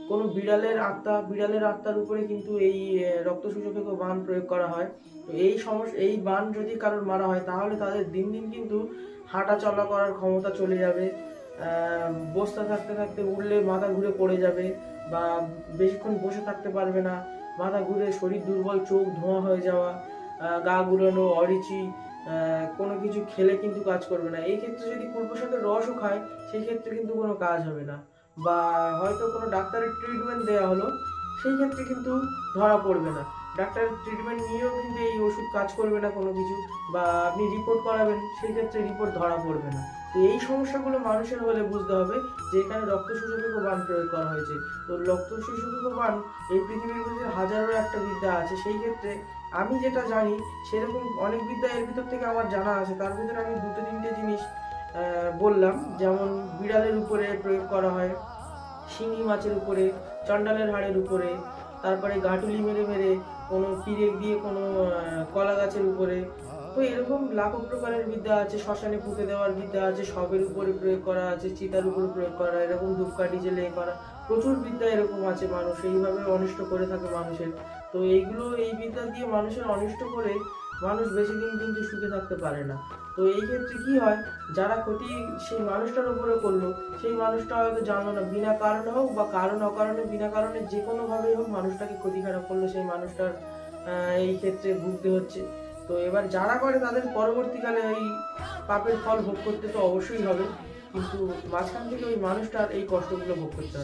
কোনো বিড়ালের আত্মার উপরে কিন্তু এই রক্ত শোষক বান প্রয়োগ করা হয়। তো এই বান যদি কারোর মারা হয় তাহলে তাদের দিন দিন কিন্তু হাঁটা চলা করার ক্ষমতা চলে যাবে। বসতে থাকতে থাকতে উঠলে মাথা ঘুরে পড়ে যাবে, বা বেশিক্ষণ বসে থাকতে পারবে না, মাথা ঘুরে শরীর দুর্বল, চোখ ধোঁয়া হয়ে যাওয়া, গা গুলানো, অরুচি, কোনো কিছু খেলে কিন্তু কাজ করবে না। এই ক্ষেত্রে যদি কুলপো শাকের রসও খায় সেই ক্ষেত্রে কিন্তু কোনো কাজ হবে না, বা হয়তো কোনো ডাক্তারের ট্রিটমেন্ট দেওয়া হলো সেই ক্ষেত্রে কিন্তু ধরা পড়বে না। ডাক্তারের ট্রিটমেন্ট নিয়েও কিন্তু এই ওষুধ কাজ করবে না কোনো কিছু, বা আপনি রিপোর্ট করাবেন সেই ক্ষেত্রে রিপোর্ট ধরা পড়বে না। তো এই সমস্যাগুলো মানুষের হলে বুঝতে হবে যে এখানে রক্ত শোষক বান প্রয়োগ করা হয়েছে। তো রক্ত শোষক বান এই পৃথিবীর মধ্যে হাজারো একটা বিদ্যা আছে, সেই ক্ষেত্রে আমি যেটা জানি সেরকম অনেক বিদ্যা এর ভিতর থেকে আমার জানা আছে। তার ভিতরে আমি দুটো তিনটে জিনিস বললাম, যেমন বিড়ালের উপরে প্রয়োগ করা হয়, শিঙি মাছের উপরে, চণ্ডালের হাড়ের উপরে, তারপরে গাঁটুলি মেরে মেরে কোনো পিরেক দিয়ে কোনো কলা গাছের উপরে। তো এরকম লাখো প্রকারের বিদ্যা আছে। শ্মশানে পুঁতে দেওয়ার বিদ্যা আছে, শবের উপরে প্রয়োগ করা আছে, চিতার উপরে প্রয়োগ করা, এরকম ধূপকাঠি জ্বেলে করা প্রচুর বিদ্যা এরকম আছে। মানুষ এইভাবে অনিষ্ট করে থাকে মানুষের। তো এই বিদ্যা দিয়ে মানুষের অনিষ্ট করে মানুষ বেশি দিন কিন্তু সুখে থাকতে পারে না। তো এই ক্ষেত্রে কি হয়, যারা ক্ষতি সেই মানুষটার উপরে করলো সেই মানুষটা হয়তো জানলো না, বিনা কারণে হোক বা কারণ অকারণে, বিনা কারণে যে কোনোভাবেই হোক মানুষটাকে ক্ষতি খারাপ করলো, সেই মানুষটার এই ক্ষেত্রে ভুগতে হচ্ছে। তো এবার যারা করে তাদের পরবর্তীকালে এই পাপের ফল ভোগ করতে তো অবশ্যই হবে, কিন্তু মাঝখান থেকে ওই মানুষটার এই কষ্টগুলো ভোগ করতে হবে।